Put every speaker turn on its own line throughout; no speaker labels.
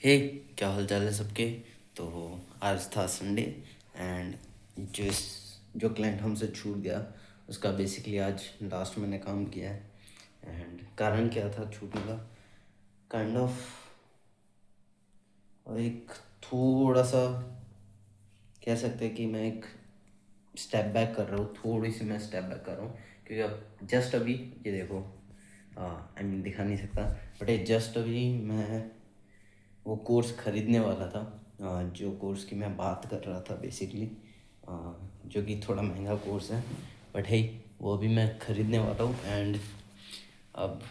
हे, क्या हाल चाल है सबके। तो आज था संडे एंड जो क्लाइंट हमसे छूट गया उसका बेसिकली आज लास्ट मैंने काम किया है। एंड कारण क्या था छूटने का, काइंड ऑफ एक थोड़ा सा कह सकते हैं कि मैं एक स्टेप बैक कर रहा हूँ, थोड़ी सी मैं स्टेप बैक कर रहा हूँ क्योंकि अब जस्ट अभी ये देखो, आई मीन दिखा नहीं सकता बट ये जस्ट अभी मैं वो कोर्स ख़रीदने वाला था। जो कोर्स की मैं बात कर रहा था बेसिकली, जो कि थोड़ा महंगा कोर्स है बट है वो अभी मैं ख़रीदने वाला हूँ। एंड अब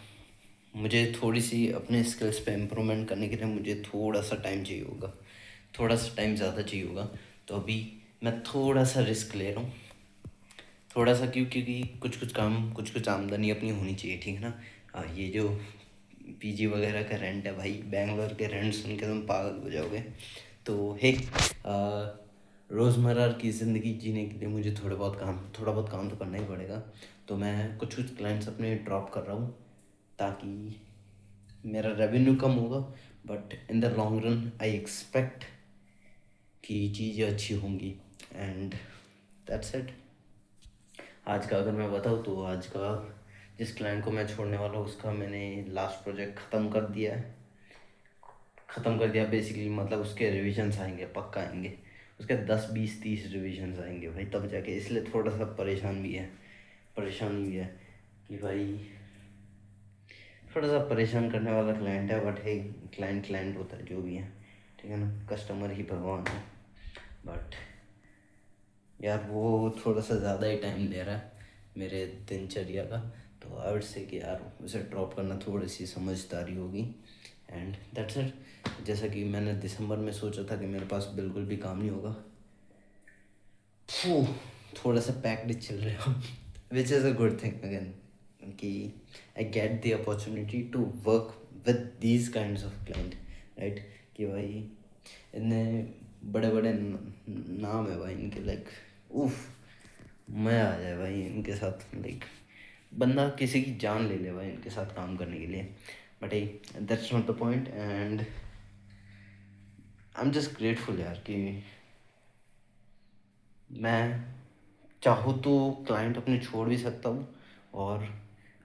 मुझे थोड़ी सी अपने स्किल्स पे इम्प्रूवमेंट करने के लिए मुझे थोड़ा सा टाइम चाहिए होगा, थोड़ा सा टाइम ज़्यादा चाहिए होगा। तो अभी मैं थोड़ा सा रिस्क ले रहा हूँ, थोड़ा सा क्योंकि कुछ कुछ आमदनी अपनी होनी चाहिए, ठीक है ना। ये जो पीजी वगैरह का रेंट है भाई, बैंगलोर के रेंट सुन के तुम पागल हो जाओगे। तो हे, रोज़मर्रा की ज़िंदगी जीने के लिए मुझे थोड़ा बहुत काम तो करना ही पड़ेगा। तो मैं कुछ कुछ क्लाइंट्स अपने ड्रॉप कर रहा हूँ ताकि मेरा रेवेन्यू कम होगा, but in the long run I expect कि चीज़ें अच्छी होंगी। And that's it. आज का अगर मैं बताऊँ तो आज का जिस क्लाइंट को मैं छोड़ने वाला हूँ उसका मैंने लास्ट प्रोजेक्ट ख़त्म कर दिया बेसिकली। मतलब उसके रिविजन्स आएंगे, पक्का आएंगे, उसके 10 20 30 रिविजन्स आएंगे भाई, तब जाके। इसलिए थोड़ा सा परेशान भी है कि भाई थोड़ा सा परेशान करने वाला क्लाइंट है। बट है, क्लाइंट होता है जो भी है, ठीक है ना, कस्टमर ही भगवान है। बट यार वो थोड़ा सा ज़्यादा ही टाइम ले रहा है मेरे दिनचर्या का। तो आई वुड से कि यार उसे ड्रॉप करना थोड़ी सी समझदारी होगी। And that's it. जैसा कि मैंने दिसंबर में सोचा था कि मेरे पास बिल्कुल भी काम नहीं होगा, फू, थोड़ा सा पैक्ड चल रहा हूँ which is a good thing again, कि I get the opportunity to work with these kinds of client, right. कि भाई इतने बड़े बड़े नाम है भाई इनके, लाइक उफ, मज़ा आ जाए भाई इनके साथ, लाइक बंदा किसी की जान ले ले भाई इनके साथ काम करने के लिए। But hey, that's not the point. And I am just grateful यार कि मैं चाहूँ तो क्लाइंट अपने छोड़ भी सकता हूँ और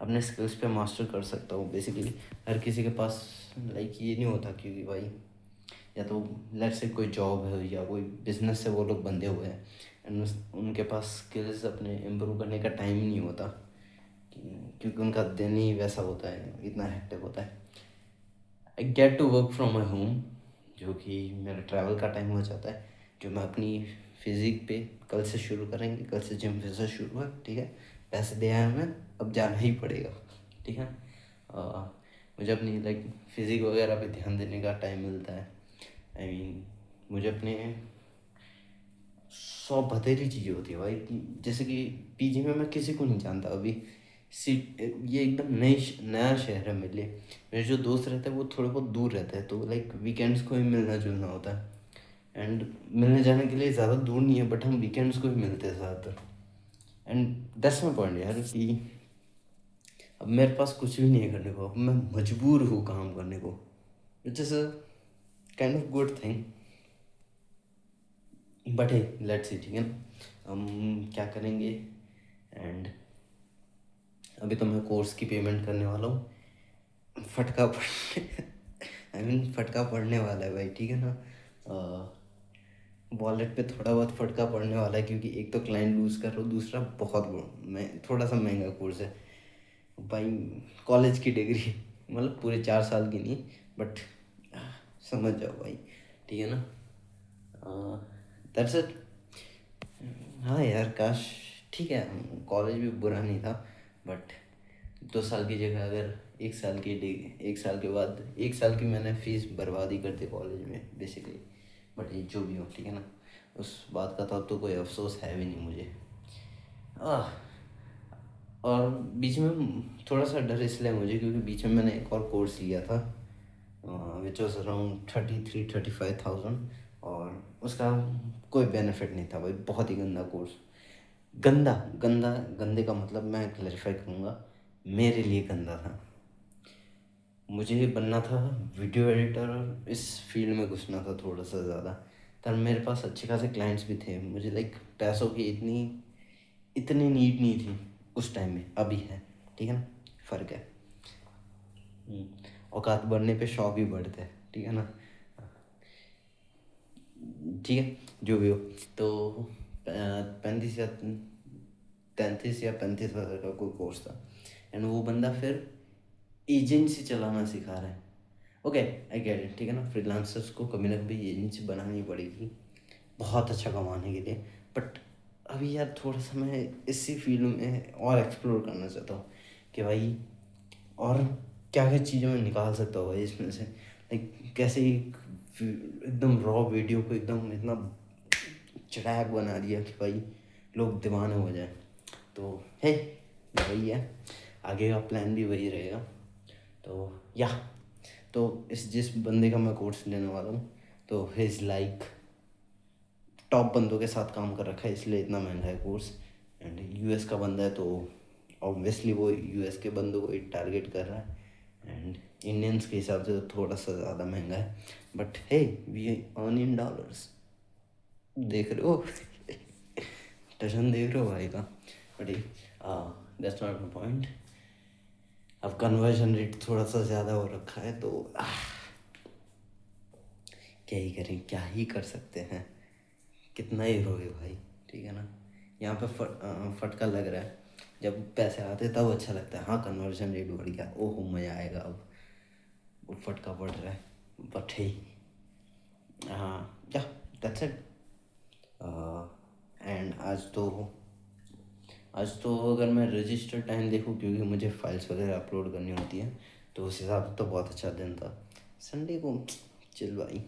अपने स्किल्स पे मास्टर कर सकता हूँ। बेसिकली हर किसी के पास लाइक ये नहीं होता, क्योंकि भाई या तो लेट्स से कोई जॉब है या कोई बिजनेस से वो लोग बंधे हुए हैं एंड उनके पास स्किल्स अपने इम्प्रूव करने का टाइम ही नहीं होता, क्योंकि उनका दिन ही वैसा होता है, इतना हेक्टिक होता है। I get to work from my home, जो कि मेरा ट्रैवल का टाइम हो जाता है, जो मैं अपनी फिज़िक पे कल से शुरू करेंगे, कल से जिम फिर से शुरू है, ठीक है। पैसे दे आया हमें, अब जाना ही पड़ेगा, ठीक है। मुझे अपनी लाइक फिज़िक वगैरह पे ध्यान देने का टाइम मिलता है। आई मीन मुझे अपने 100 बतेरी चीज़ें होती है भाई, जैसे कि पीजी में मैं किसी को नहीं जानता अभी। सी ये एकदम नया शहर है मेरे लिए। मेरे जो दोस्त रहते हैं वो थोड़े बहुत दूर रहते हैं, तो लाइक वीकेंड्स को ही मिलना जुलना होता है। एंड मिलने जाने के लिए ज़्यादा दूर नहीं है, बट हम वीकेंड्स को ही मिलते हैं ज़्यादातर। एंड दैट्स माई पॉइंट यार, कि अब मेरे पास कुछ भी नहीं है करने को, अब मैं मजबूर हूँ काम करने को, विच is a kind of good thing. But है, लेट्स सी, ठीक है ना, हम क्या करेंगे। एंड अभी तो मैं कोर्स की पेमेंट करने वाला हूँ, फटका पड़ने आई मीन फटका पड़ने वाला है भाई, ठीक है ना। वॉलेट पे थोड़ा बहुत फटका पड़ने वाला है, क्योंकि एक तो क्लाइंट लूज़ कर रहा हूँ, दूसरा बहुत मैं थोड़ा सा महंगा कोर्स है भाई। कॉलेज की डिग्री मतलब पूरे 4 साल की नहीं, बट समझ जाओ भाई, ठीक है ना। That's it. हाँ यार काश, ठीक है, कॉलेज भी बुरा नहीं था, बट 2 साल की जगह अगर 1 साल की डिग्री, 1 साल के बाद 1 साल की मैंने फीस बर्बाद ही कर दी कॉलेज में बेसिकली। बट ये जो भी हो, ठीक है ना, उस बात का तो कोई अफसोस है भी नहीं मुझे। आह, और बीच में थोड़ा सा डर इसलिए मुझे क्योंकि बीच में मैंने एक और कोर्स लिया था विच वॉज अराउंड 33-35 थाउजेंड, और उसका कोई बेनिफिट नहीं था भाई, बहुत ही गंदा कोर्स। गंदा गंदे का मतलब मैं क्लैरिफाई करूँगा, मेरे लिए गंदा था। मुझे बनना था वीडियो एडिटर और इस फील्ड में घुसना था थोड़ा सा ज़्यादा। तब मेरे पास अच्छे खासे क्लाइंट्स भी थे, मुझे लाइक पैसों की इतनी नीड नहीं थी उस टाइम में, अभी है, ठीक है ना, फ़र्क है। औकात बढ़ने पे शौक भी बढ़ते हैं, ठीक है ना। ठीक है, जो भी हो। तो 35 या 35 हज़ार का कोई कोर्स था, एंड वो बंदा फिर एजेंसी चलाना सिखा रहा है। ओके, आई गेट इट, ठीक है ना। फ्रीलांसर्स को कभी ना कभी एजेंसी बनानी पड़ेगी बहुत अच्छा कमाने के लिए, बट अभी यार थोड़ा सा मैं इसी फील्ड में और एक्सप्लोर करना चाहता हूँ कि भाई और क्या क्या चीज़ें मैं निकाल सकता हूँ भाई इसमें से, लाइक कैसे एकदम रॉ वीडियो को एकदम इतना चड़ैक बना दिया कि भाई लोग दीवाने हो जाए। तो है वही है, आगे का प्लान भी वही रहेगा। तो या तो जिस बंदे का मैं कोर्स लेने वाला हूँ, तो हिज लाइक टॉप बंदों के साथ काम कर रखा है, इसलिए इतना महंगा है कोर्स। एंड यूएस का बंदा है, तो ऑब्वियसली वो यूएस के बंदों को टारगेट कर रहा है, एंड इंडियंस के हिसाब से तो थोड़ा सा ज़्यादा महंगा है, but hey we earn in dollars. देख रहे हो टशन देख रहे हो भाई का, but that's not my point. अब कन्वर्जन रेट थोड़ा सा ज़्यादा हो रखा है, तो क्या ही करें, क्या ही कर सकते हैं, कितना ही रोए भाई, ठीक है ना। यहाँ पे फटका लग रहा है, जब पैसे आते तब अच्छा लगता है, हाँ कन्वर्जन रेट बढ़ गया, ओहो मज़ा आएगा, अब वो फटका पड़ रहा है, बट हे हाँ या दैट्स इट। एंड आज तो अगर मैं रजिस्टर टाइम देखूँ, क्योंकि मुझे फाइल्स वगैरह अपलोड करनी होती है, तो उस हिसाब से तो बहुत अच्छा दिन था। संडे को चिल भाई,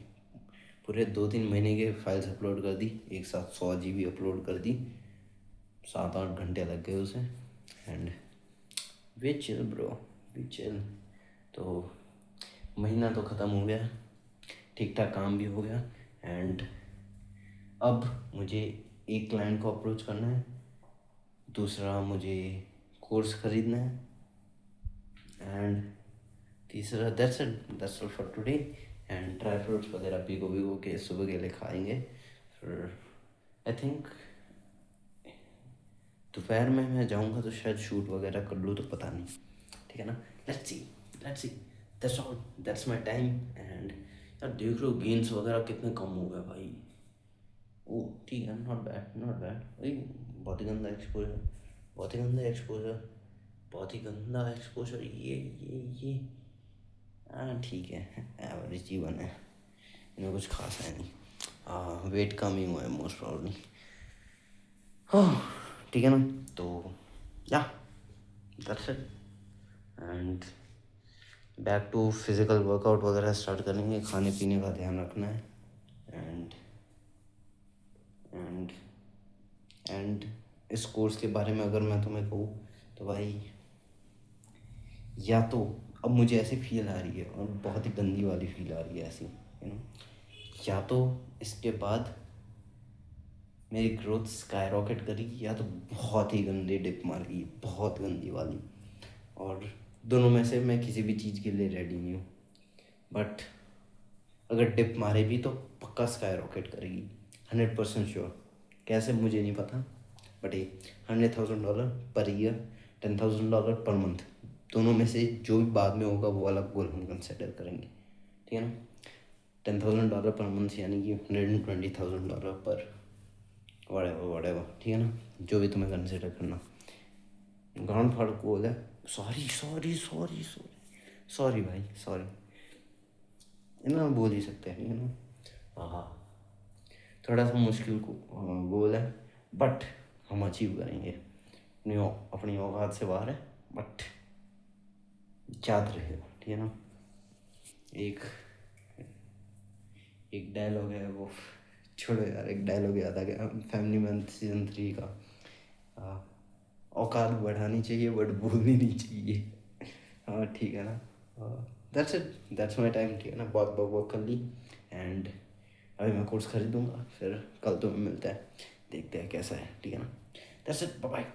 पूरे 2-3 महीने के फाइल्स अपलोड कर दी एक साथ, 100 GB अपलोड कर दी, 7-8 घंटे लग गए उसे, and we chill bro, we chill. तो महीना तो ख़त्म हो गया, ठीक ठाक काम भी हो गया, एंड अब मुझे एक क्लाइंट को अप्रोच करना है, दूसरा मुझे कोर्स ख़रीदना है, एंड तीसरा that's all for today. And dry fruits वगैरह भिगो के सुबह के लिए खाएंगे, फिर आई थिंक दोपहर में मैं जाऊंगा तो शायद शूट वगैरह कर लूँ, तो पता नहीं, ठीक है ना। Let's see that's all, that's my time. And यार देख लो गेन्स वगैरह कितने कम हो गए भाई। ओ ठीक है, नॉट बैड नॉट बैड। भाई बहुत ही गंदा एक्सपोजर, बहुत ही गंदा एक्सपोजर, बहुत ही गंदा एक्सपोजर, ये हाँ ठीक है, एवरेज जीवन है, इनमें कुछ खास है नहीं। हाँ वेट कम ही हुआ है मोस्ट प्रॉब्लली। हाँ ठीक है ना। तो yeah that's it, and back to physical workout वगैरह स्टार्ट करेंगे, खाने पीने का ध्यान रखना है, एंड एंड एंड इस कोर्स के बारे में अगर मैं तुम्हें कहूँ तो भाई, या तो अब मुझे ऐसी फील आ रही है, और बहुत ही गंदी वाली फील आ रही है ऐसी, यू नो, या तो इसके बाद मेरी ग्रोथ स्काई रॉकेट करेगी, या तो बहुत ही गंदी डिप मारेगी, बहुत गंदी वाली। और दोनों में से मैं किसी भी चीज़ के लिए रेडी नहीं हूँ, बट अगर डिप मारे भी तो पक्का स्काई रॉकेट करेगी, 100% श्योर। कैसे मुझे नहीं पता, बट ये $100,000 पर ईयर, $10,000 पर मंथ, दोनों में से जो भी बाद में होगा वो अलग गोल हम कंसिडर करेंगे, ठीक है ना। $10,000 पर मंथ यानी कि $120,000 पर whatever, ठीक है ना, जो भी तुम्हें कंसिडर करना। गांड फाड़ गोल है, सॉरी भाई, सॉरी, इतना बोल ही सकते हैं, ठीक है ना। हाँ थोड़ा सा मुश्किल गोल है, बट हम अचीव करेंगे, अपनी औकात से बाहर है, बट याद रहेगा, ठीक है ना। एक एक डायलॉग है वो, छोड़ो यार, एक डायलॉग याद आ गया फैमिली मैन सीजन 3 का, औकात बढ़ानी चाहिए बट भूलनी नहीं चाहिए। हाँ ठीक है ना। That's it, that's my time, ठीक है ना, बहुत बहुत कर ली, एंड अभी मैं कोर्स खरीदूंगा, फिर कल तो मिलता है, देखते हैं कैसा है, ठीक है ना। That's it, bye bye.